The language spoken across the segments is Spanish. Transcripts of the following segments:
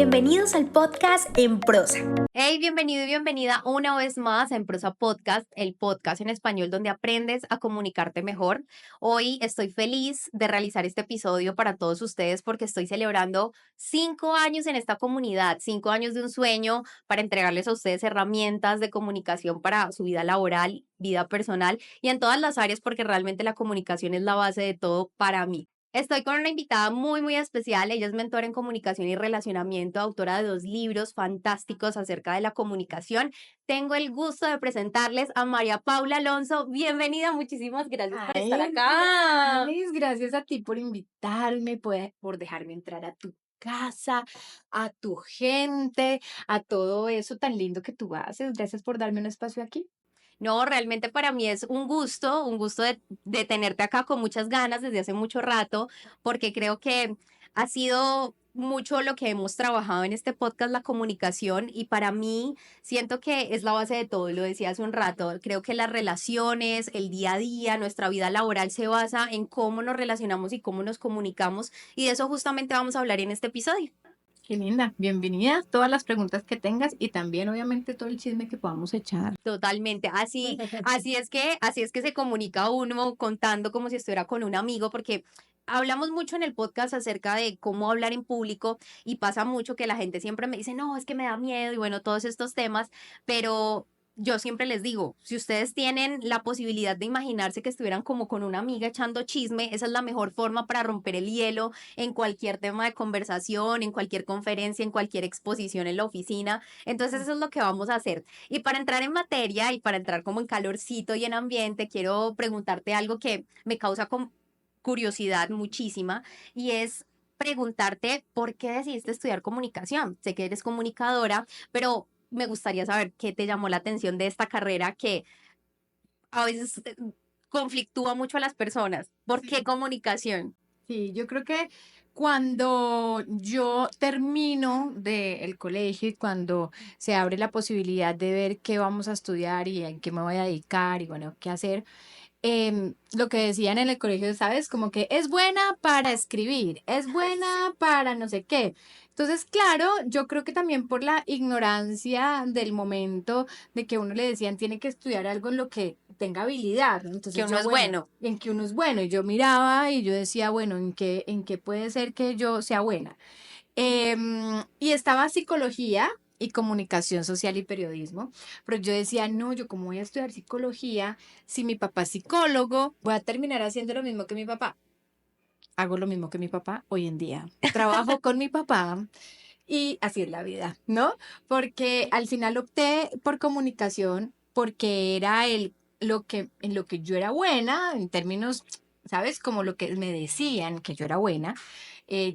Bienvenidos al podcast En Prosa. Hey, bienvenido y bienvenida una vez más a En Prosa Podcast, el podcast en español donde aprendes a comunicarte mejor. Hoy estoy feliz de realizar este episodio para todos ustedes porque estoy celebrando 5 años en esta comunidad, 5 años de un sueño para entregarles a ustedes herramientas de comunicación para su vida laboral, vida personal y en todas las áreas porque realmente la comunicación es la base de todo para mí. Estoy con una invitada muy especial. Ella es mentora en comunicación y relacionamiento, autora de 2 libros fantásticos acerca de la comunicación. Tengo el gusto de presentarles a María Paula Alonso. Bienvenida, muchísimas gracias por estar acá. Gracias a ti por invitarme, por dejarme entrar a tu casa, a tu gente, a todo eso tan lindo que tú haces. Gracias por darme un espacio aquí. No, realmente para mí es un gusto de tenerte acá con muchas ganas desde hace mucho rato, porque creo que ha sido mucho lo que hemos trabajado en este podcast, la comunicación, y para mí siento que es la base de todo, lo decía hace un rato, creo que las relaciones, el día a día, nuestra vida laboral se basa en cómo nos relacionamos y cómo nos comunicamos, y de eso justamente vamos a hablar en este episodio. Qué linda, bienvenida. Todas las preguntas que tengas y también obviamente todo el chisme que podamos echar. Totalmente, así es que se comunica uno contando como si estuviera con un amigo, porque hablamos mucho en el podcast acerca de cómo hablar en público y pasa mucho que la gente siempre me dice, no, es que me da miedo y bueno, todos estos temas, pero yo siempre les digo, si ustedes tienen la posibilidad de imaginarse que estuvieran como con una amiga echando chisme, esa es la mejor forma para romper el hielo en cualquier tema de conversación, en cualquier conferencia, en cualquier exposición en la oficina. Entonces eso es lo que vamos a hacer. Y para entrar en materia y para entrar como en calorcito y en ambiente, quiero preguntarte algo que me causa curiosidad muchísima y es preguntarte por qué decidiste estudiar comunicación. Sé que eres comunicadora, pero me gustaría saber qué te llamó la atención de esta carrera que a veces conflictúa mucho a las personas. ¿Por qué comunicación? Sí, yo creo que cuando yo termino del colegio y cuando se abre la posibilidad de ver qué vamos a estudiar y en qué me voy a dedicar y bueno, qué hacer, lo que decían en el colegio, ¿sabes? Como que es buena para escribir, es buena para no sé qué. Entonces, claro, yo creo que también por la ignorancia del momento de que a uno le decían tiene que estudiar algo en lo que tenga habilidad, ¿no? Que Entonces uno yo, es bueno, bueno. en que uno es bueno. Y yo miraba y yo decía, bueno, ¿en qué puede ser que yo sea buena? Y estaba psicología y comunicación social y periodismo, pero yo decía, no, yo cómo voy a estudiar psicología si mi papá es psicólogo, voy a terminar haciendo lo mismo que mi papá. Hago lo mismo que mi papá hoy en día. Trabajo con mi papá y así es la vida, ¿no? Porque al final opté por comunicación porque era en lo que yo era buena, en términos, ¿sabes? Como lo que me decían que yo era buena.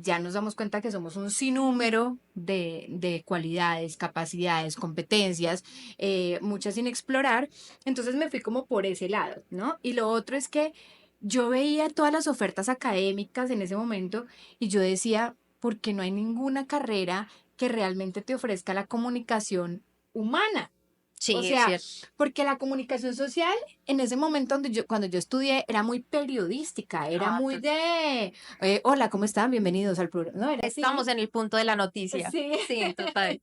Ya nos damos cuenta que somos un sinnúmero de cualidades, capacidades, competencias, muchas sin explorar. Entonces me fui como por ese lado, ¿no? Y lo otro es que yo veía todas las ofertas académicas en ese momento y yo decía, ¿por qué no hay ninguna carrera que realmente te ofrezca la comunicación humana? O Sí, es sea, cierto. porque la comunicación social en ese momento cuando yo estudié era muy periodística, era muy de, hola, ¿cómo están? Bienvenidos al programa. No, era así. Estamos en el punto de la noticia. Sí. Sí, total.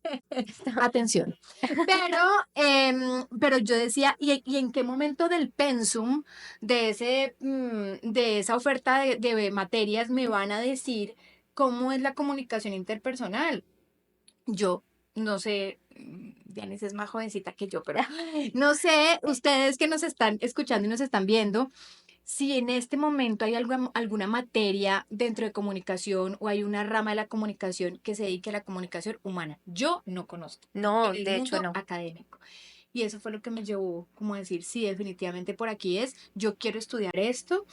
Atención. Pero, pero yo decía, ¿y en qué momento del pensum de esa oferta de materias me van a decir cómo es la comunicación interpersonal? Yo no sé, Dianis es más jovencita que yo, pero no sé, ustedes que nos están escuchando y nos están viendo, si en este momento hay alguna materia dentro de comunicación o hay una rama de la comunicación que se dedique a la comunicación humana. Yo no conozco No, en el de hecho mundo no. académico. Y eso fue lo que me llevó como a decir, sí, definitivamente por aquí es, yo quiero estudiar esto,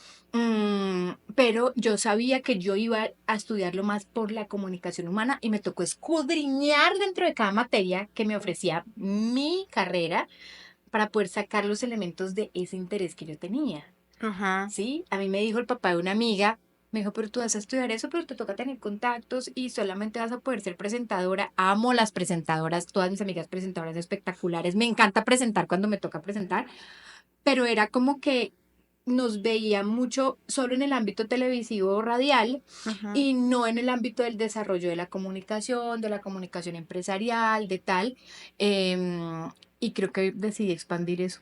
pero yo sabía que yo iba a estudiarlo más por la comunicación humana y me tocó escudriñar dentro de cada materia que me ofrecía mi carrera para poder sacar los elementos de ese interés que yo tenía. Ajá. Sí, a mí me dijo el papá de una amiga, me dijo, pero tú vas a estudiar eso, pero te toca tener contactos y solamente vas a poder ser presentadora. Amo las presentadoras, todas mis amigas presentadoras espectaculares. Me encanta presentar cuando me toca presentar, pero era como que nos veía mucho solo en el ámbito televisivo o radial Ujú. y no en el ámbito del desarrollo de la comunicación empresarial, de tal. em, y creo que decidí expandir eso.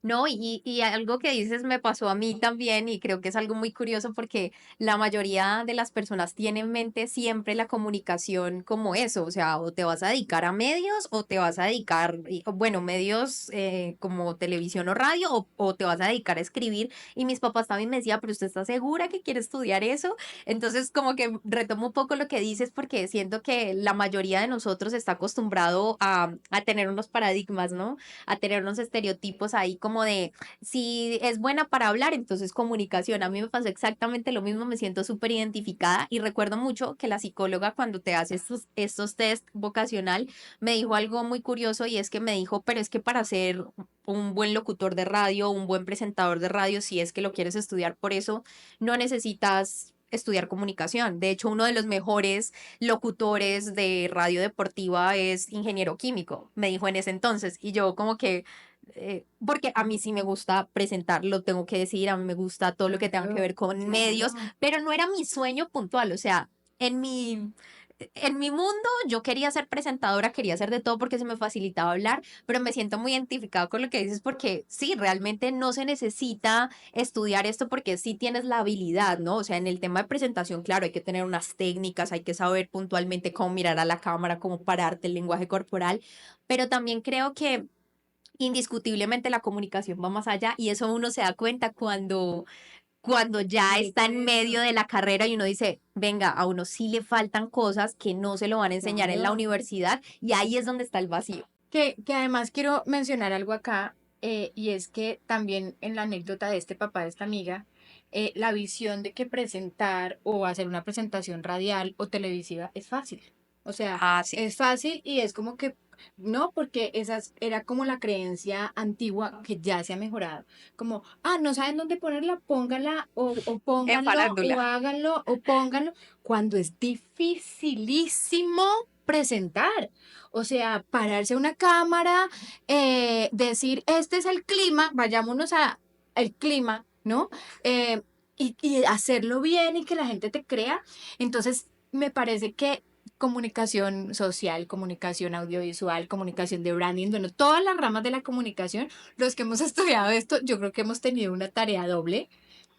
No, y algo que dices me pasó a mí también y creo que es algo muy curioso porque la mayoría de las personas tienen en mente siempre la comunicación como eso, o sea, o te vas a dedicar a medios o te vas a dedicar, bueno, medios como televisión o radio o te vas a dedicar a escribir y mis papás también me decían, pero ¿usted está segura que quiere estudiar eso? Entonces como que retomo un poco lo que dices porque siento que la mayoría de nosotros está acostumbrado a tener unos paradigmas, ¿no? A tener unos estereotipos ahí como de, si es buena para hablar, entonces comunicación. A mí me pasó exactamente lo mismo, me siento súper identificada y recuerdo mucho que la psicóloga cuando te hace estos test vocacional me dijo algo muy curioso y es que me dijo, pero es que para ser un buen locutor de radio, un buen presentador de radio, si es que lo quieres estudiar por eso, no necesitas estudiar comunicación. De hecho, uno de los mejores locutores de radio deportiva es ingeniero químico, me dijo en ese entonces. Y yo como que, porque a mí sí me gusta presentar, lo tengo que decir, a mí me gusta todo lo que tenga que Claro, ver con medios, claro. pero no era mi sueño puntual, o sea, en mi... En mi mundo yo quería ser presentadora, quería hacer de todo porque se me facilitaba hablar, pero me siento muy identificado con lo que dices porque sí, realmente no se necesita estudiar esto porque sí tienes la habilidad, ¿no? O sea, en el tema de presentación, claro, hay que tener unas técnicas, hay que saber puntualmente cómo mirar a la cámara, cómo pararte, el lenguaje corporal, pero también creo que indiscutiblemente la comunicación va más allá y eso uno se da cuenta cuando ya está en medio de la carrera y uno dice, venga, a uno sí le faltan cosas que no se lo van a enseñar en la Claro. universidad y ahí es donde está el vacío. Que además quiero mencionar algo acá, y es que también en la anécdota de este papá, de esta amiga, la visión de que presentar o hacer una presentación radial o televisiva es fácil. O sea, Ah, sí. es fácil y es como que, no, porque era como la creencia antigua que ya se ha mejorado. Como, no saben dónde ponerla, póngala o En pónganlo o farándula. háganlo o pónganlo, cuando es dificilísimo presentar. O sea, pararse a una cámara, decir, este es el clima, vayámonos a el clima, ¿no? Y hacerlo bien y que la gente te crea. Entonces, me parece que comunicación social, comunicación audiovisual, comunicación de branding, bueno, todas las ramas de la comunicación, los que hemos estudiado esto, yo creo que hemos tenido una tarea doble,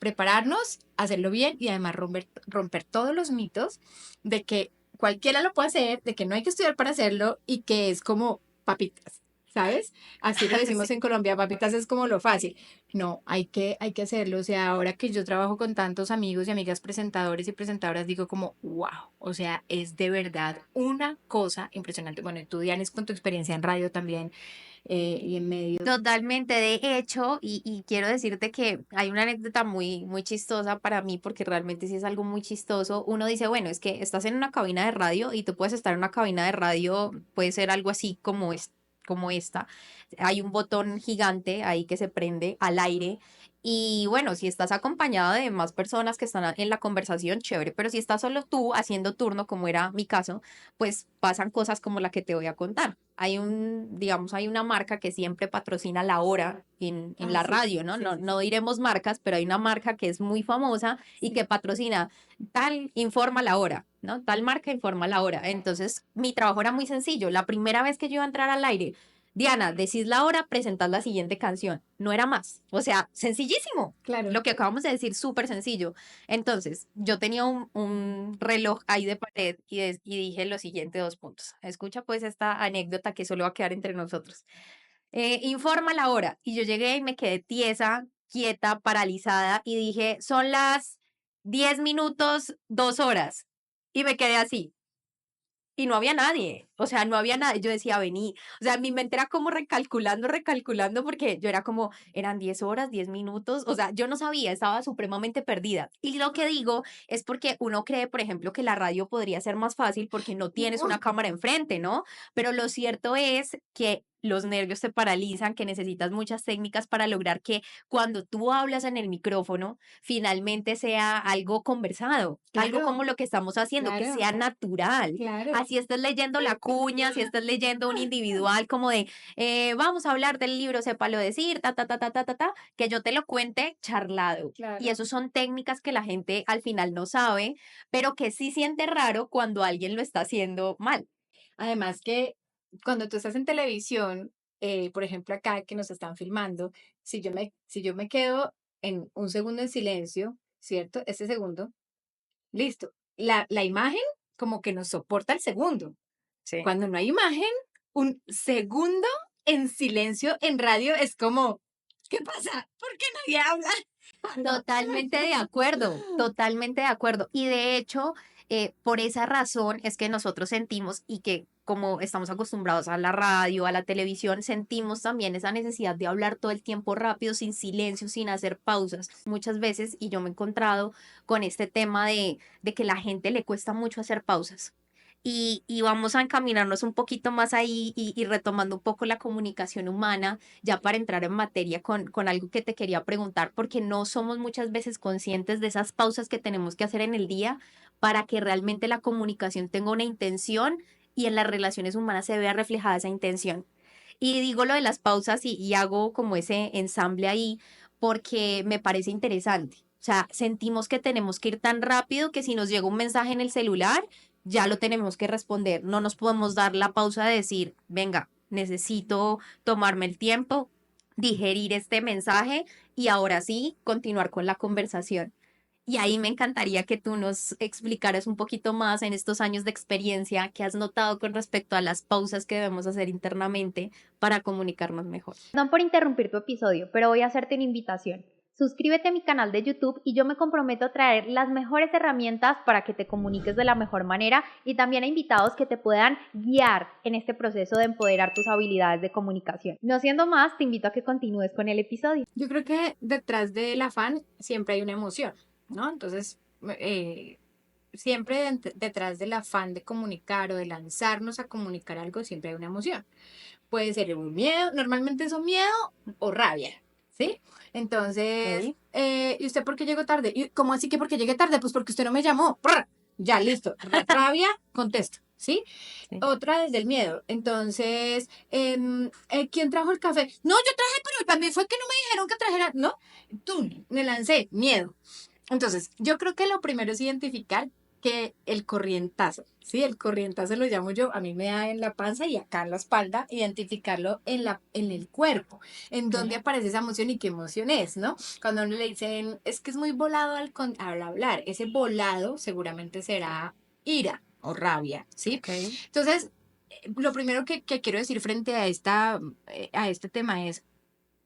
prepararnos, hacerlo bien y además romper todos los mitos de que cualquiera lo puede hacer, de que no hay que estudiar para hacerlo y que es como papitas, ¿sabes? Así lo decimos Sí. en Colombia, papitas es como lo fácil. No, hay que hacerlo. O sea, ahora que yo trabajo con tantos amigos y amigas presentadores y presentadoras, digo como, wow, o sea, es de verdad una cosa impresionante. Bueno, y tú, Dianis, con tu experiencia en radio también, y en medios. Totalmente, de hecho, y quiero decirte que hay una anécdota muy, muy chistosa para mí, porque realmente sí es algo muy chistoso. Uno dice, bueno, es que estás en una cabina de radio y tú puedes estar en una cabina de radio, puede ser algo así como esta. Hay un botón gigante ahí que se prende al aire. Y bueno, si estás acompañado de más personas que están en la conversación, chévere, pero si estás solo tú haciendo turno, como era mi caso, pues pasan cosas como la que te voy a contar. Digamos, hay una marca que siempre patrocina la hora en la Sí, radio, ¿no? sí, No, sí, no sí. diremos marcas, pero hay una marca que es muy famosa y que patrocina tal informa la hora, ¿no? Tal marca informa la hora. Entonces, mi trabajo era muy sencillo. La primera vez que yo iba a entrar al aire, Diana, decís la hora, presentás la siguiente canción. No era más. O sea, sencillísimo. Claro. Lo que acabamos de decir, súper sencillo. Entonces, yo tenía un reloj ahí de pared y dije los siguientes dos puntos. Escucha pues esta anécdota que solo va a quedar entre nosotros. Informa la hora. Y yo llegué y me quedé tiesa, quieta, paralizada y dije, son las 10 minutos, 2 horas. Y me quedé así. Y no había nadie, o sea, no había nadie. Yo decía, vení, o sea, mi mente era como recalculando, recalculando, porque yo era como, eran 10 horas, 10 minutos, o sea, yo no sabía, estaba supremamente perdida. Y lo que digo es porque uno cree, por ejemplo, que la radio podría ser más fácil porque no tienes una cámara enfrente, ¿no? Pero lo cierto es que los nervios te paralizan, que necesitas muchas técnicas para lograr que cuando tú hablas en el micrófono, finalmente sea algo conversado, algo Claro, como lo que estamos haciendo, que claro, sea natural. claro. Así estés leyendo la cuña, si estás leyendo un individual como de, vamos a hablar del libro, sépalo decir, ta, ta, ta, ta, ta, ta, ta, que yo te lo cuente charlado. Y Claro. eso son técnicas que la gente al final no sabe, pero que sí siente raro cuando alguien lo está haciendo mal. Además que cuando tú estás en televisión, por ejemplo acá que nos están filmando, si yo me quedo en un segundo en silencio, ¿cierto? Ese segundo, listo. La imagen como que nos soporta el segundo. Sí. Cuando no hay imagen, un segundo en silencio en radio es como, ¿qué pasa? ¿Por qué nadie habla? Totalmente de acuerdo, totalmente de acuerdo. Y de hecho, por esa razón es que nosotros sentimos y que como estamos acostumbrados a la radio, a la televisión, sentimos también esa necesidad de hablar todo el tiempo rápido, sin silencio, sin hacer pausas. Muchas veces, y yo me he encontrado con este tema de que la gente le cuesta mucho hacer pausas. Y vamos a encaminarnos un poquito más ahí y retomando un poco la comunicación humana ya para entrar en materia con algo que te quería preguntar, porque no somos muchas veces conscientes de esas pausas que tenemos que hacer en el día para que realmente la comunicación tenga una intención y en las relaciones humanas se vea reflejada esa intención. Y digo lo de las pausas y hago como ese ensamble ahí porque me parece interesante. O sea, sentimos que tenemos que ir tan rápido que si nos llega un mensaje en el celular, ya lo tenemos que responder. No nos podemos dar la pausa de decir, venga, necesito tomarme el tiempo, digerir este mensaje y ahora sí continuar con la conversación. Y ahí me encantaría que tú nos explicaras un poquito más en estos años de experiencia que has notado con respecto a las pausas que debemos hacer internamente para comunicarnos mejor. Perdón por interrumpir tu episodio, pero voy a hacerte una invitación. Suscríbete a mi canal de YouTube y yo me comprometo a traer las mejores herramientas para que te comuniques de la mejor manera y también a invitados que te puedan guiar en este proceso de empoderar tus habilidades de comunicación. No siendo más, te invito a que continúes con el episodio. Yo creo que detrás del afán siempre hay una emoción, ¿no? Entonces, siempre detrás del afán de comunicar o de lanzarnos a comunicar algo, siempre hay una emoción. Puede ser un miedo, normalmente es un miedo o rabia, ¿sí? Entonces, Ok. ¿y usted por qué llegó tarde? ¿Y cómo así que porque llegué tarde? Pues porque usted no me llamó. ¡Prr! Ya, listo. Rabia, contesto, ¿sí? Sí. Otra desde el miedo. Entonces, ¿quién trajo el café? No, yo traje, pero también fue que no me dijeron que trajera. No, tú, me lancé, miedo. Entonces, yo creo que lo primero es identificar que el corrientazo, ¿sí? El corrientazo lo llamo yo, a mí me da en la panza y acá en la espalda, identificarlo en el cuerpo, en dónde aparece esa emoción y qué emoción es, ¿no? Cuando a uno le dicen, es que es muy volado al hablar, ese volado seguramente será ira o rabia, ¿sí? Ok. Entonces, lo primero que quiero decir frente a este tema es,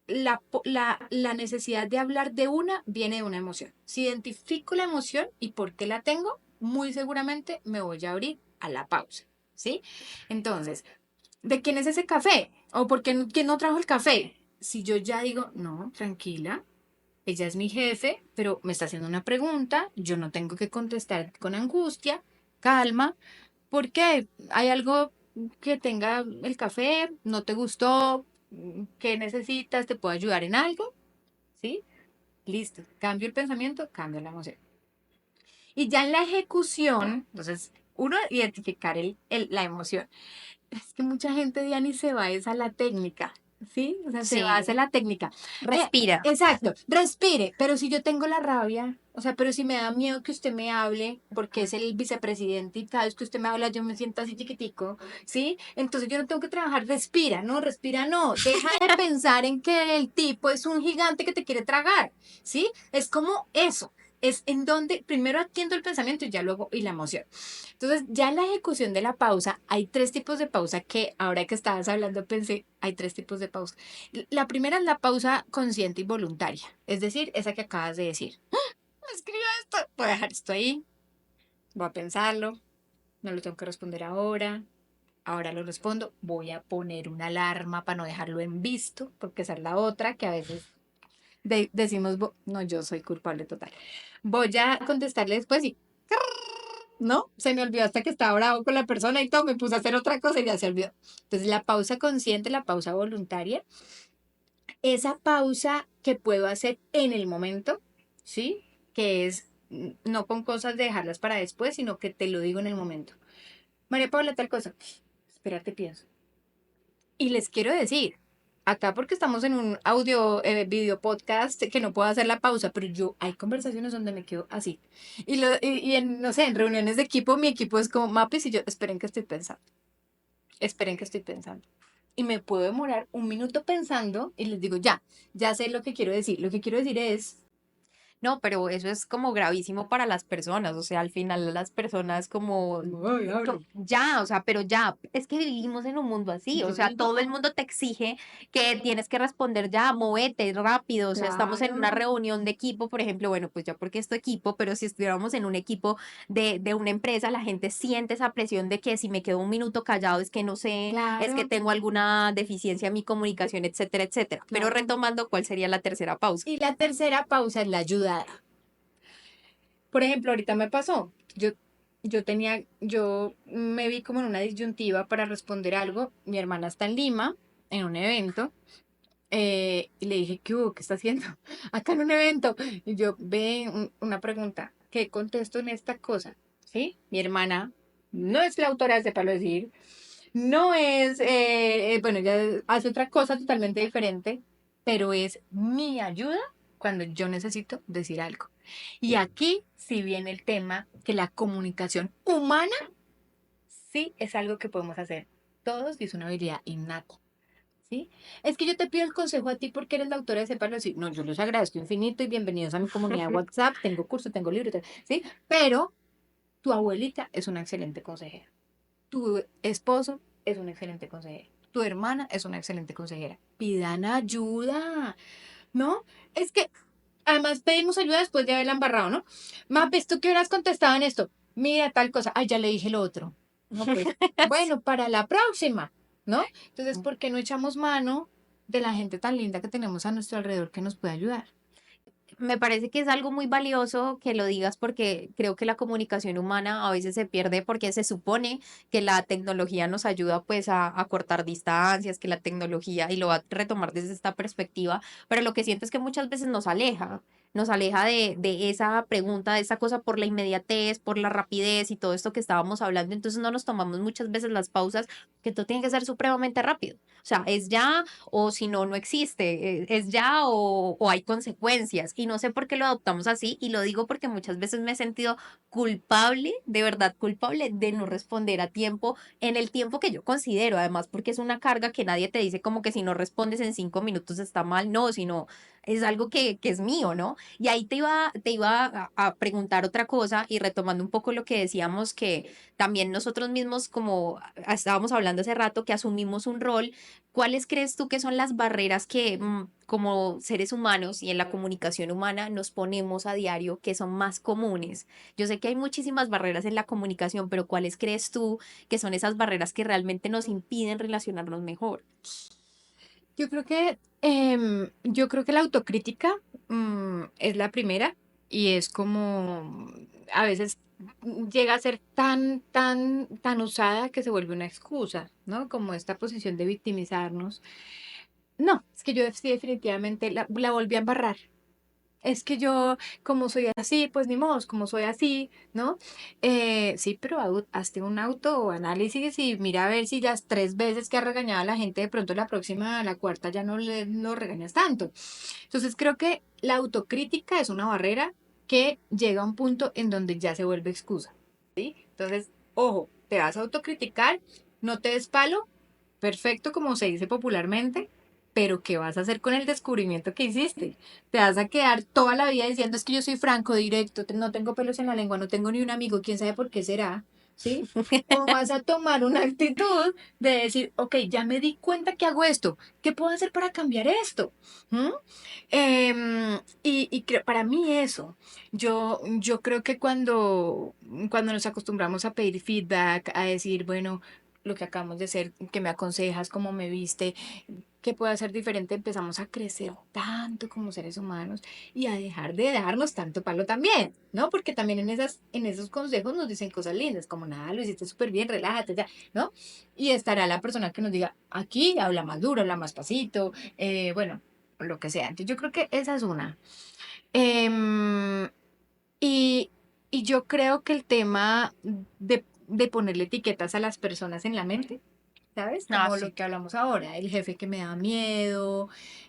la necesidad de hablar de una viene de una emoción. Si identifico la emoción y por qué la tengo, muy seguramente me voy a abrir a la pausa, ¿sí? Entonces, ¿de quién es ese café? ¿O por qué quién no trajo el café? Si yo ya digo, no, tranquila, ella es mi jefe, pero me está haciendo una pregunta, yo no tengo que contestar con angustia, calma. ¿Por qué? ¿Hay algo que tenga el café? ¿No te gustó? ¿Qué necesitas? ¿Te puedo ayudar en algo? ¿Sí? Listo. Cambio el pensamiento, cambio la emoción. Y ya en la ejecución, entonces, uno, identificar la emoción. Es que mucha gente ya ni se va es a la técnica, ¿sí? O sea, se va Sí. hacia la técnica. Respira. Exacto, respire, pero si yo tengo la rabia, o sea, pero si me da miedo que usted me hable, porque es el vicepresidente y cada vez que usted me habla yo me siento así chiquitico, ¿sí? Entonces yo no tengo que trabajar, respira, no, deja de pensar en que el tipo es un gigante que te quiere tragar, ¿sí? Es como eso. Es en donde primero atiendo el pensamiento y ya luego y la emoción. Entonces, ya en la ejecución de la pausa, hay tres tipos de pausa que ahora que estabas hablando pensé, hay tres tipos de pausa. La primera es la pausa consciente y voluntaria, es decir, esa que acabas de decir. ¡Ah! Me escribió esto, voy a dejar esto ahí, voy a pensarlo, no lo tengo que responder ahora lo respondo, voy a poner una alarma para no dejarlo en visto, porque esa es la otra que a veces decimos, no, yo soy culpable total. Voy a contestarle después y ¿no? Se me olvidó hasta que estaba bravo con la persona y todo, me puse a hacer otra cosa y ya se olvidó. Entonces, la pausa consciente, la pausa voluntaria, esa pausa que puedo hacer en el momento, ¿sí? Que es no con cosas de dejarlas para después, sino que te lo digo en el momento. María Paula, tal cosa. Espérate, pienso. Y les quiero decir, acá porque estamos en un audio, video podcast que no puedo hacer la pausa, pero yo hay conversaciones donde me quedo así. Y en, no sé, en reuniones de equipo, mi equipo es como Mapes y yo, esperen que estoy pensando, esperen que estoy pensando. Y me puedo demorar un minuto pensando y les digo, ya sé lo que quiero decir. Lo que quiero decir es, No, pero eso es como gravísimo para las personas, o sea, al final las personas como "Ay, hable". ya, o sea, pero ya, es que vivimos en un mundo así, o sea, Entonces, no, todo el mundo te exige que tienes que responder ya, movete rápido, o sea, estamos en una claro. reunión de equipo, por ejemplo, bueno, pues ya porque es tu equipo, pero si estuviéramos en un equipo de una empresa, la gente siente esa presión de que si me quedo un minuto callado es que no sé, es que Claro, tengo alguna deficiencia en mi comunicación, etcétera, etcétera. Pero claro. retomando, ¿cuál sería la tercera pausa? Y la tercera pausa es la ayudada. Por ejemplo, ahorita me pasó. Yo me vi como en una disyuntiva para responder algo. Mi hermana está en Lima, en un evento, y le dije, ¿qué hubo? ¿Qué está haciendo? Acá en un evento. Y yo, una pregunta, ¿qué contesto en esta cosa? ¿Sí? Mi hermana no es la autora, sepa decir, no es, bueno, ella hace otra cosa totalmente diferente, pero es mi ayuda cuando yo necesito decir algo. Y aquí sí viene el tema que la comunicación humana sí es algo que podemos hacer todos y es una habilidad innata. ¿Sí? Es que yo te pido el consejo a ti porque eres la autora de Sépalo Decir. No, yo los agradezco infinito y bienvenidos a mi comunidad de WhatsApp. Tengo curso, tengo libro, ¿sí? Pero tu abuelita es una excelente consejera. Tu esposo es un excelente consejero. Tu hermana es una excelente consejera. Pidan ayuda, ¿no? Es que además pedimos ayuda después de haberla embarrado, ¿no? Mapes, ¿tú qué hubieras contestado en esto? Mira tal cosa. Ay, ya le dije lo otro. Ok. Bueno, para la próxima, ¿no? Entonces, ¿por qué no echamos mano de la gente tan linda que tenemos a nuestro alrededor que nos puede ayudar? Me parece que es algo muy valioso que lo digas porque creo que la comunicación humana a veces se pierde porque se supone que la tecnología nos ayuda pues a cortar distancias, que la tecnología, y lo va a retomar desde esta perspectiva, pero lo que siento es que muchas veces nos aleja de esa pregunta, de esa cosa por la inmediatez, por la rapidez y todo esto que estábamos hablando, entonces no nos tomamos muchas veces las pausas, que todo tiene que ser supremamente rápido, o sea, es ya o si no, no existe, es ya o hay consecuencias. Y no sé por qué lo adoptamos así y lo digo porque muchas veces me he sentido culpable, de verdad culpable, de no responder a tiempo en el tiempo que yo considero, además porque es una carga que nadie te dice como que si no respondes en 5 minutos está mal, no, sino es algo que es mío, ¿no? Y ahí te iba a preguntar otra cosa y retomando un poco lo que decíamos que también nosotros mismos, como estábamos hablando hace rato, que asumimos un rol. ¿Cuáles crees tú que son las barreras que como seres humanos y en la comunicación humana nos ponemos a diario que son más comunes? Yo sé que hay muchísimas barreras en la comunicación, pero ¿cuáles crees tú que son esas barreras que realmente nos impiden relacionarnos mejor? Yo creo que la autocrítica es la primera y es como a veces llega a ser tan usada que se vuelve una excusa, ¿no? Como esta posición de victimizarnos. No, es que yo sí definitivamente la volví a embarrar. Es que yo, como soy así, pues ni modo, como soy así, ¿no? Sí, pero hazte un autoanálisis y mira a ver si las 3 veces que has regañado a la gente, de pronto la próxima, la cuarta ya no regañas tanto. Entonces creo que la autocrítica es una barrera que llega a un punto en donde ya se vuelve excusa, ¿sí? Entonces, ojo, te vas a autocriticar, no te des palo, perfecto como se dice popularmente, pero ¿qué vas a hacer con el descubrimiento que hiciste? Te vas a quedar toda la vida diciendo es que yo soy franco, directo, no tengo pelos en la lengua, no tengo ni un amigo, quién sabe por qué será, ¿sí? O vas a tomar una actitud de decir, ok, ya me di cuenta que hago esto, ¿qué puedo hacer para cambiar esto? ¿Mm? Para mí eso, yo creo que cuando nos acostumbramos a pedir feedback, a decir, bueno, lo que acabamos de hacer, que me aconsejas, cómo me viste, qué puedo hacer diferente, empezamos a crecer tanto como seres humanos y a dejar de darnos tanto palo también, ¿no? Porque también en esos consejos nos dicen cosas lindas, como nada, lo hiciste súper bien, relájate, ya, ¿no? Y estará la persona que nos diga, aquí habla más duro, habla más pasito, bueno, lo que sea. Entonces yo creo que esa es una. Em, y, y yo creo que el tema de ponerle etiquetas a las personas en la mente, ¿sabes? Ah, Como lo sí. que hablamos ahora, el jefe que me da miedo,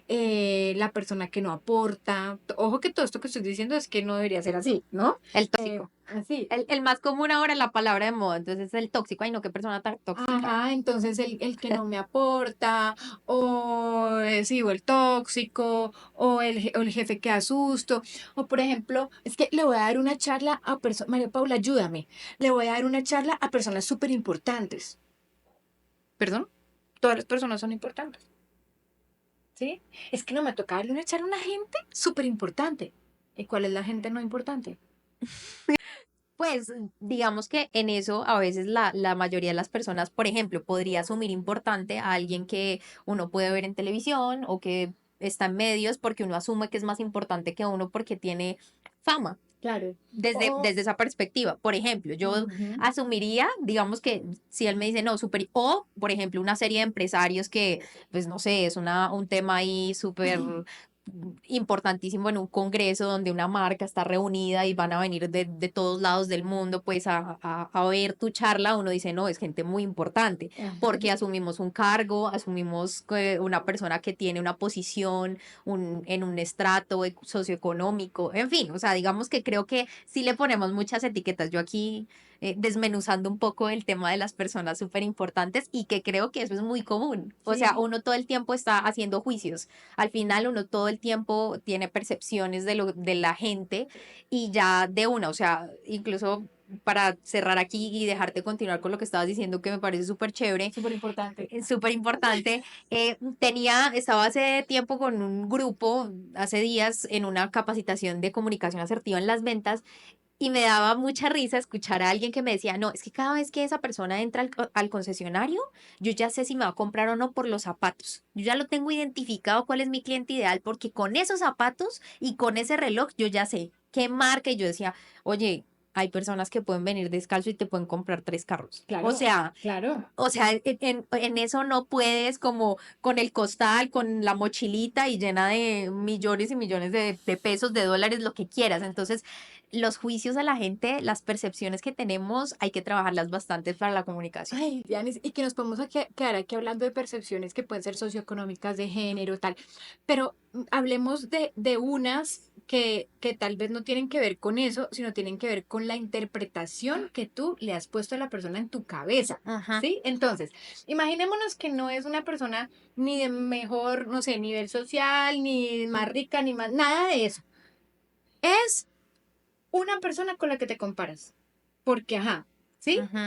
la persona que no aporta. Ojo que todo esto que estoy diciendo es que no debería ser así, ¿no? El tóxico. Así. El más común ahora es la palabra de moda, entonces es el tóxico. Ay, no, qué persona tan tóxica. Ajá, entonces el que no me aporta, o sí, o el tóxico, o el jefe que asusto, o por ejemplo, es que le voy a dar una charla a personas, María Paula, ayúdame, le voy a dar una charla a personas súper importantes. ¿Perdón? Todas las personas son importantes, ¿sí? Es que no me toca darle una charla a una gente súper importante. ¿Y cuál es la gente no importante? Pues digamos que en eso a veces la mayoría de las personas, por ejemplo, podría asumir importante a alguien que uno puede ver en televisión o que está en medios porque uno asume que es más importante que uno porque tiene fama. Claro. Desde esa perspectiva. Por ejemplo, yo Ujú. asumiría, digamos que si él me dice, no, súper, o por ejemplo, una serie de empresarios que, pues no sé, es un tema ahí súper importantísimo en un congreso donde una marca está reunida y van a venir de todos lados del mundo, pues a ver tu charla, uno dice, no, es gente muy importante, Ajá. porque asumimos un cargo, asumimos una persona que tiene una posición en un estrato socioeconómico, en fin, o sea, digamos que creo que sí le ponemos muchas etiquetas. Yo aquí desmenuzando un poco el tema de las personas súper importantes y que creo que eso es muy común. O sea, Sí. uno todo el tiempo está haciendo juicios. Al final uno todo el tiempo tiene percepciones de la gente y ya de una, o sea, incluso para cerrar aquí y dejarte continuar con lo que estabas diciendo que me parece súper chévere, Súper importante. súper importante. Estaba hace tiempo con un grupo, hace días, en una capacitación de comunicación asertiva en las ventas y me daba mucha risa escuchar a alguien que me decía, no, es que cada vez que esa persona entra al concesionario, yo ya sé si me va a comprar o no por los zapatos. Yo ya lo tengo identificado cuál es mi cliente ideal porque con esos zapatos y con ese reloj yo ya sé qué marca. Y yo decía, oye, hay personas que pueden venir descalzo y te pueden comprar 3 carros. O Claro, sea, claro. en eso no puedes como con el costal, con la mochilita y llena de millones y millones de pesos, de dólares, lo que quieras. Entonces, los juicios a la gente, las percepciones que tenemos, hay que trabajarlas bastante para la comunicación. Ay, Dianis, y que nos podemos quedar aquí hablando de percepciones que pueden ser socioeconómicas, de género, tal, pero hablemos de unas que tal vez no tienen que ver con eso, sino tienen que ver con la interpretación que tú le has puesto a la persona en tu cabeza, Ajá. ¿sí? Entonces, imaginémonos que no es una persona ni de mejor, no sé, nivel social, ni más rica, ni más, nada de eso. Es una persona con la que te comparas. Porque, ajá, ¿sí? Ujú.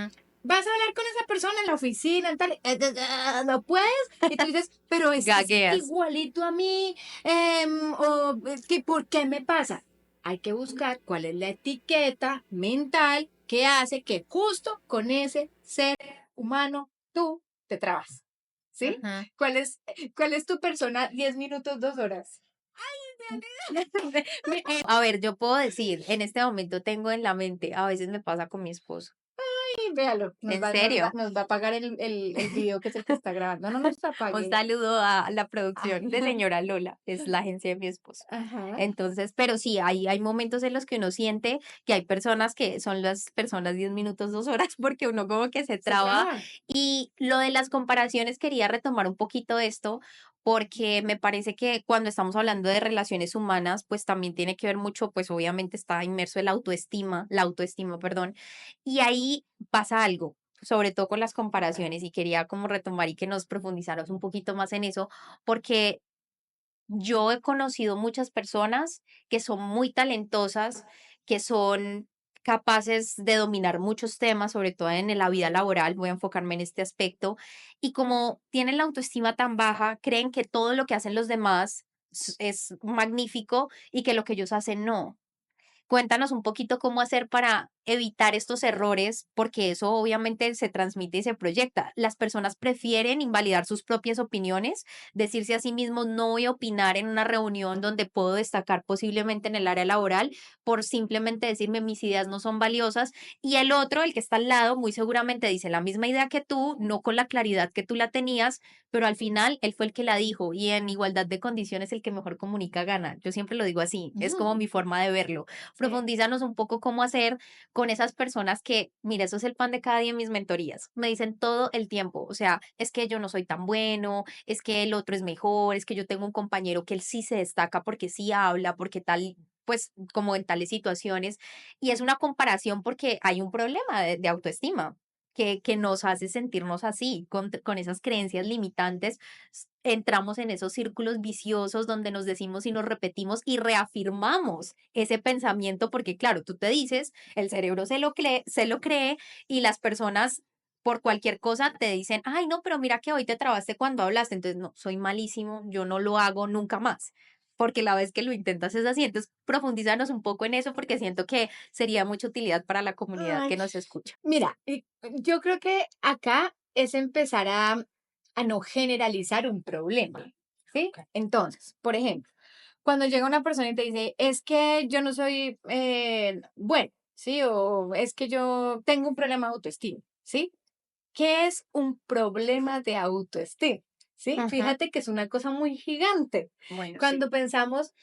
Vas a hablar con esa persona en la oficina, en tal, no puedes, y tú dices, pero es que es Gagueas. igualito a mí, o es que, ¿por qué me pasa? Hay que buscar cuál es la etiqueta mental que hace que justo con ese ser humano tú te trabas, ¿sí? Ujú. ¿Cuál es tu persona 10 minutos, 2 horas? A ver, yo puedo decir, en este momento tengo en la mente, a veces me pasa con mi esposo. Sí, véalo, ¿En serio? nos va a pagar el video que es el que está grabando. No nos Un apague. saludo a la Ah, producción de señora Lola, es la agencia de mi esposo. ajá. Entonces, pero sí, hay momentos en los que uno siente que hay personas que son las personas 10 minutos, 2 horas, porque uno como que se Se traba. traba. Y lo de las comparaciones, quería retomar un poquito esto, porque me parece que cuando estamos hablando de relaciones humanas, pues también tiene que ver mucho, pues obviamente está inmerso la autoestima, perdón, y ahí pasa algo. Sobre todo con las comparaciones, y quería como retomar y que nos profundizaros un poquito más en eso, porque yo he conocido muchas personas que son muy talentosas, que son capaces de dominar muchos temas, sobre todo en la vida laboral, voy a enfocarme en este aspecto, y como tienen la autoestima tan baja, creen que todo lo que hacen los demás es magnífico y que lo que ellos hacen no. Cuéntanos un poquito cómo hacer para evitar estos errores, porque eso obviamente se transmite y se proyecta. Las personas prefieren invalidar sus propias opiniones, decirse a sí mismos, no voy a opinar en una reunión donde puedo destacar posiblemente en el área laboral, por simplemente decirme mis ideas no son valiosas. Y el otro, el que está al lado, muy seguramente dice la misma idea que tú, no con la claridad que tú la tenías, pero al final él fue el que la dijo y en igualdad de condiciones el que mejor comunica gana. Yo siempre lo digo así, es como mi forma de verlo. Profundízanos un poco cómo hacer con esas personas que, mira, eso es el pan de cada día en mis mentorías. Me dicen todo el tiempo, o sea, es que yo no soy tan bueno, es que el otro es mejor, es que yo tengo un compañero que él sí se destaca porque sí habla, porque tal, pues como en tales situaciones. Y es una comparación porque hay un problema de autoestima. Que nos hace sentirnos así, con esas creencias limitantes, entramos en esos círculos viciosos donde nos decimos y nos repetimos y reafirmamos ese pensamiento, porque claro, tú te dices, el cerebro se lo cree y las personas por cualquier cosa te dicen, ay, no, pero mira que hoy te trabaste cuando hablaste, entonces no, soy malísimo, yo no lo hago nunca más. Porque la vez que lo intentas es así. Entonces, profundízanos un poco en eso porque siento que sería mucha utilidad para la comunidad Ay, que nos escucha. mira, yo creo que acá es empezar a no generalizar un problema, ¿sí? Entonces, por ejemplo, cuando llega una persona y te dice, es que yo no soy bueno, ¿sí? O es que yo tengo un problema de autoestima, ¿sí? ¿Qué es un problema de autoestima? ¿Sí? Ujú. Fíjate que es una cosa muy gigante. Bueno, sí. Cuando pensamos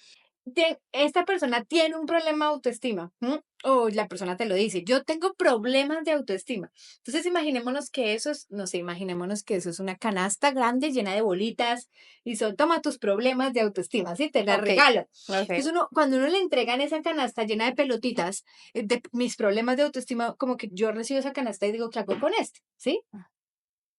esta persona tiene un problema de autoestima, ¿m? O la persona te lo dice, yo tengo problemas de autoestima. Entonces imaginémonos que eso es, no sé, imaginémonos que eso es una canasta grande llena de bolitas y son, toma tus problemas de autoestima, ¿sí? Te la Ok, regalo. ok. Entonces cuando uno le entregan esa canasta llena de pelotitas de mis problemas de autoestima, como que yo recibo esa canasta y digo, ¿qué hago con este? ¿Sí?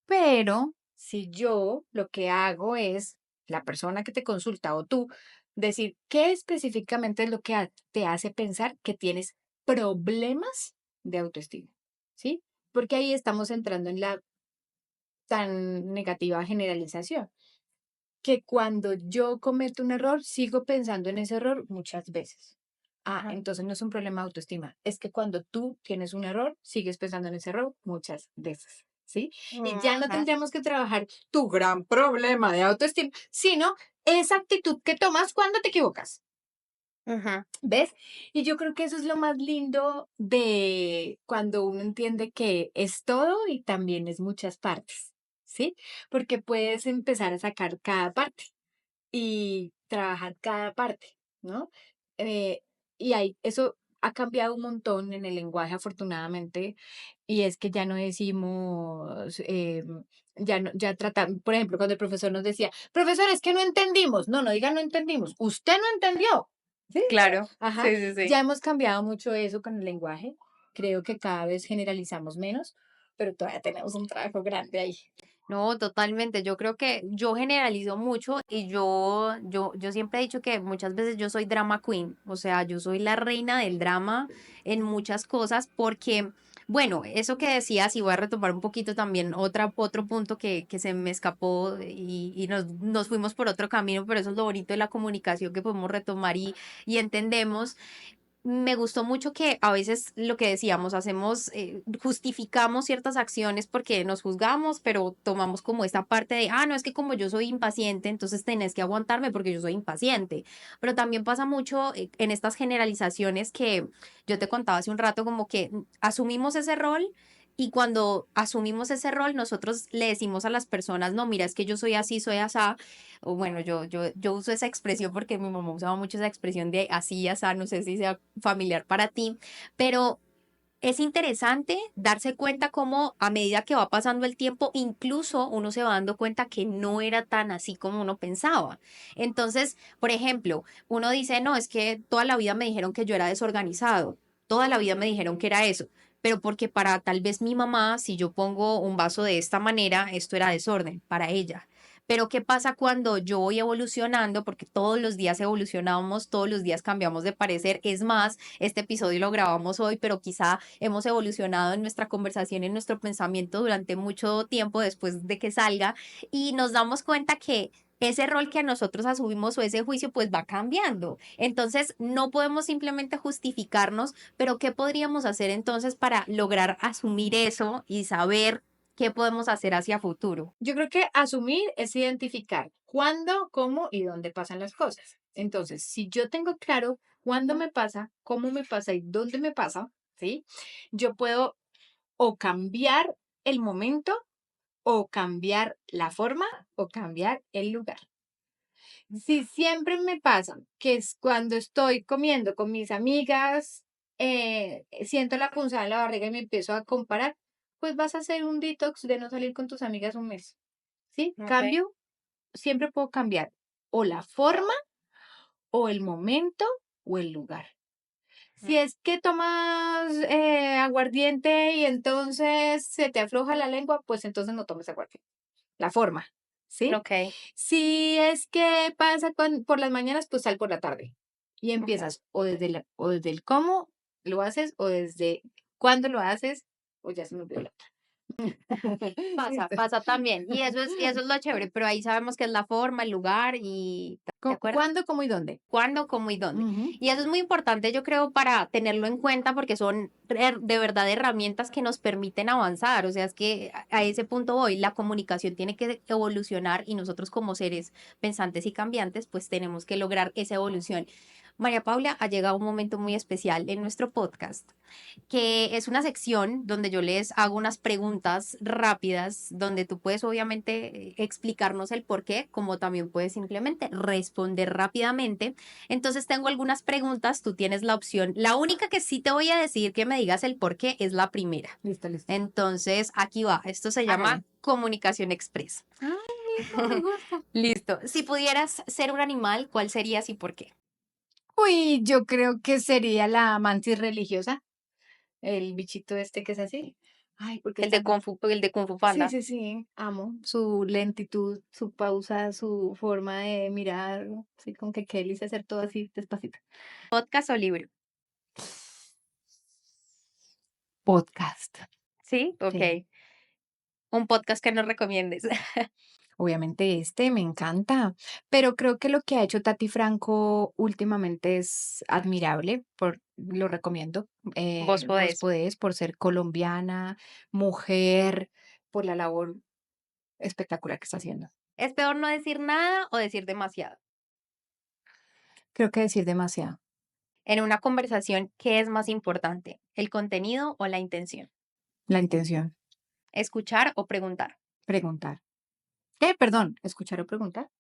Pero si yo lo que hago es, la persona que te consulta o tú, decir qué específicamente es lo que te hace pensar que tienes problemas de autoestima, ¿sí? Porque ahí estamos entrando en la tan negativa generalización, que cuando yo cometo un error, sigo pensando en ese error muchas veces. Ah, Ajá. entonces no es un problema de autoestima, es que cuando tú tienes un error, sigues pensando en ese error muchas veces, ¿sí? Y ya no Ujú. tendríamos que trabajar tu gran problema de autoestima, sino esa actitud que tomas cuando te equivocas, Ujú. ¿ves? Y yo creo que eso es lo más lindo de cuando uno entiende que es todo y también es muchas partes, ¿sí? Porque puedes empezar a sacar cada parte y trabajar cada parte, ¿no? Eh, y eso ha cambiado un montón en el lenguaje, afortunadamente, y es que ya no decimos, ya no, ya tratamos, por ejemplo, cuando el profesor nos decía, profesor, es que no entendimos, no, no diga no entendimos, usted no entendió, ¿sí? Claro, Ajá, sí, sí, sí. ya hemos cambiado mucho eso con el lenguaje, creo que cada vez generalizamos menos, pero todavía tenemos un trabajo grande ahí. No, totalmente. Yo creo que yo generalizo mucho y yo siempre he dicho que muchas veces yo soy drama queen, o sea, yo soy la reina del drama en muchas cosas porque, bueno, eso que decías, y voy a retomar un poquito también otro punto que se me escapó y nos fuimos por otro camino, pero eso es lo bonito de la comunicación que podemos retomar y entendemos. Me gustó mucho que a veces lo que decíamos, hacemos, justificamos ciertas acciones porque nos juzgamos, pero tomamos como esta parte de, no, es que como yo soy impaciente, entonces tenés que aguantarme porque yo soy impaciente. Pero también pasa mucho en estas generalizaciones que yo te contaba hace un rato, como que asumimos ese rol. Y cuando asumimos ese rol, nosotros le decimos a las personas, no, mira, es que yo soy así, soy asá, o bueno, yo uso esa expresión porque mi mamá usaba mucho esa expresión de así y asá, no sé si sea familiar para ti, pero es interesante darse cuenta cómo a medida que va pasando el tiempo, incluso uno se va dando cuenta que no era tan así como uno pensaba. Entonces, por ejemplo, uno dice, no, es que toda la vida me dijeron que yo era desorganizado, toda la vida me dijeron que era eso. Pero porque para tal vez mi mamá, si yo pongo un vaso de esta manera, esto era desorden para ella. Pero ¿qué pasa cuando yo voy evolucionando? Porque todos los días evolucionamos, todos los días cambiamos de parecer. Es más, este episodio lo grabamos hoy, pero quizá hemos evolucionado en nuestra conversación, en nuestro pensamiento durante mucho tiempo después de que salga y nos damos cuenta que ese rol que a nosotros asumimos o ese juicio pues va cambiando. Entonces no podemos simplemente justificarnos, pero ¿qué podríamos hacer entonces para lograr asumir eso y saber qué podemos hacer hacia futuro? Yo creo que asumir es identificar cuándo, cómo y dónde pasan las cosas. Entonces, si yo tengo claro cuándo me pasa, cómo me pasa y dónde me pasa, ¿sí? Yo puedo o cambiar el momento, o cambiar la forma, o cambiar el lugar. Si siempre me pasa que es cuando estoy comiendo con mis amigas, siento la punzada en la barriga y me empiezo a comparar, pues vas a hacer un detox de no salir con tus amigas un mes. ¿Sí? Ok. Cambio, siempre puedo cambiar o la forma, o el momento, o el lugar. Si es que tomas aguardiente y entonces se te afloja la lengua, pues entonces no tomes aguardiente. La forma, ¿sí? Ok, Si es que pasa por las mañanas, pues sal por la tarde. Y ok. empiezas o desde el cómo lo haces, o desde cuándo lo haces, o ya se me olvidó la otra. Pasa, Listo. pasa también. Y eso es lo chévere, pero ahí sabemos que es la forma, el lugar y, ¿de acuerdo? ¿Cuándo, cómo y dónde? Cuándo, cómo y dónde. Ujú. Y eso es muy importante, yo creo, para tenerlo en cuenta porque son de verdad herramientas que nos permiten avanzar. O sea, es que a ese punto voy, la comunicación tiene que evolucionar y nosotros como seres pensantes y cambiantes, pues tenemos que lograr esa evolución. María Paula, ha llegado un momento muy especial en nuestro podcast, que es una sección donde yo les hago unas preguntas rápidas, donde tú puedes obviamente explicarnos el por qué, como también puedes simplemente responder rápidamente. Entonces tengo algunas preguntas, tú tienes la opción. La única que sí te voy a decir que me digas el por qué es la primera. Listo, listo. Entonces, aquí va. Esto se llama Hágale. comunicación express. Ay, listo, me gusta. Listo. Si pudieras ser un animal, ¿cuál serías y por qué? Uy, yo creo que sería la mantis religiosa, el bichito este que es así. Ay, porque está. El de Kung Fu Sí, Panda. sí, sí, amo su lentitud, su pausa, su forma de mirar, sí, con que Kelly se hacer todo así despacito. ¿Podcast o libro? Podcast. Sí, Sí, ok. Un podcast que nos recomiendes. obviamente este me encanta, pero creo que lo que ha hecho Tati Franco últimamente es admirable, lo recomiendo. Vos Vos podés. podés, por ser colombiana, mujer, por la labor espectacular que está haciendo. ¿Es peor no decir nada o decir demasiado? Creo que decir demasiado. En una conversación, ¿qué es más importante? ¿El contenido o la intención? La intención, ¿Escuchar o preguntar? preguntar. ¿Qué? Perdón, ¿escuchar o preguntar?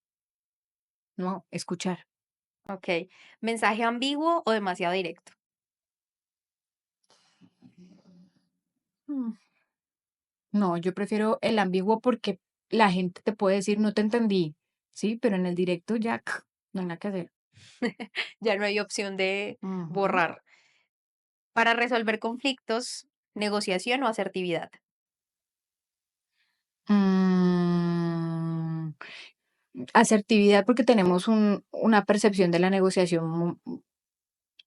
No, escuchar. Ok. ¿Mensaje ambiguo o demasiado directo? Mm, No, yo prefiero el ambiguo porque la gente te puede decir, no te entendí, ¿sí? Pero en el directo ya no hay nada que hacer. Ya no hay opción de Ujú. borrar. Para resolver conflictos, negociación o asertividad. Mm, Asertividad porque tenemos una percepción de la negociación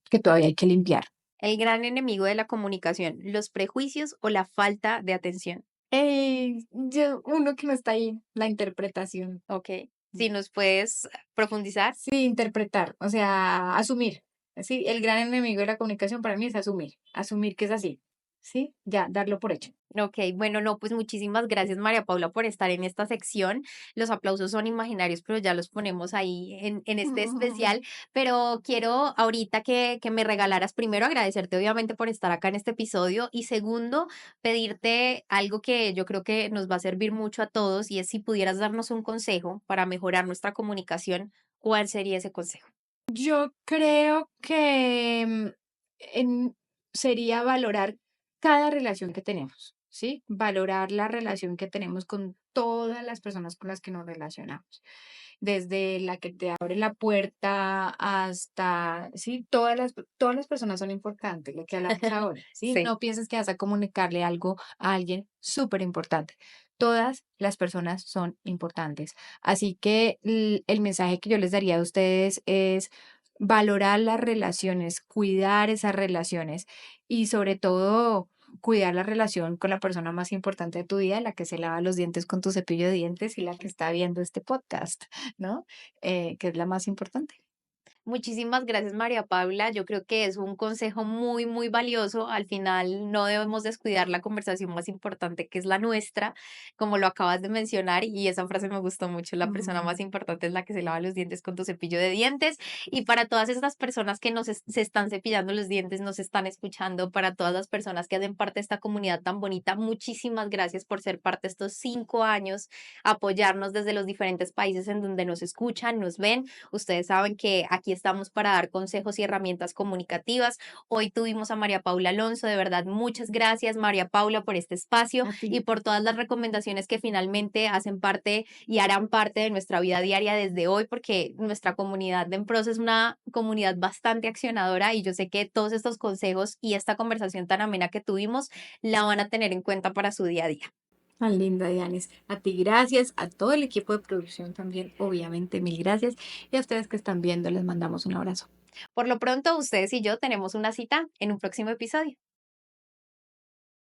que todavía hay que limpiar. El gran enemigo de la comunicación, los prejuicios o la falta de atención. Uno que no está ahí, la interpretación. Ok. Si nos puedes profundizar. Sí, interpretar, o sea, asumir. Sí, el gran enemigo de la comunicación para mí es asumir que es así. Sí, ya, darlo por hecho. Ok, bueno, no, pues muchísimas gracias María Paula por estar en esta sección. Los aplausos son imaginarios, pero ya los ponemos ahí en este especial. Pero quiero ahorita que me regalaras, primero agradecerte obviamente por estar acá en este episodio y segundo, pedirte algo que yo creo que nos va a servir mucho a todos y es si pudieras darnos un consejo para mejorar nuestra comunicación, ¿cuál sería ese consejo? Yo creo que sería valorar cada relación que tenemos, ¿sí? Valorar la relación que tenemos con todas las personas con las que nos relacionamos. Desde la que te abre la puerta hasta, sí, todas las personas son importantes, lo que hablamos ahora, ¿sí? Sí. No pienses que vas a comunicarle algo a alguien súper importante. Todas las personas son importantes. Así que el mensaje que yo les daría a ustedes es valorar las relaciones, cuidar esas relaciones y sobre todo cuidar la relación con la persona más importante de tu vida, la que se lava los dientes con tu cepillo de dientes y la que está viendo este podcast, ¿no? Que es la más importante. Muchísimas gracias, María Paula. Yo creo que es un consejo muy, muy valioso. Al final no debemos descuidar la conversación más importante, que es la nuestra, como lo acabas de mencionar, y esa frase me gustó mucho. La persona Ujú. más importante es la que se lava los dientes con tu cepillo de dientes. Y para todas estas personas que se están cepillando los dientes, nos están escuchando, para todas las personas que hacen parte de esta comunidad tan bonita, muchísimas gracias por ser parte de estos 5 años, apoyarnos desde los diferentes países en donde nos escuchan, nos ven. Ustedes saben que aquí estamos para dar consejos y herramientas comunicativas. Hoy tuvimos a María Paula Alonso. De verdad, muchas gracias, María Paula, por este espacio A ti. y por todas las recomendaciones que finalmente hacen parte y harán parte de nuestra vida diaria desde hoy, porque nuestra comunidad de Empros es una comunidad bastante accionadora, y yo sé que todos estos consejos y esta conversación tan amena que tuvimos la van a tener en cuenta para su día a día. Tan linda, Dianis. A ti gracias, a todo el equipo de producción también, obviamente, mil gracias. Y a ustedes que están viendo, les mandamos un abrazo. Por lo pronto, ustedes y yo tenemos una cita en un próximo episodio.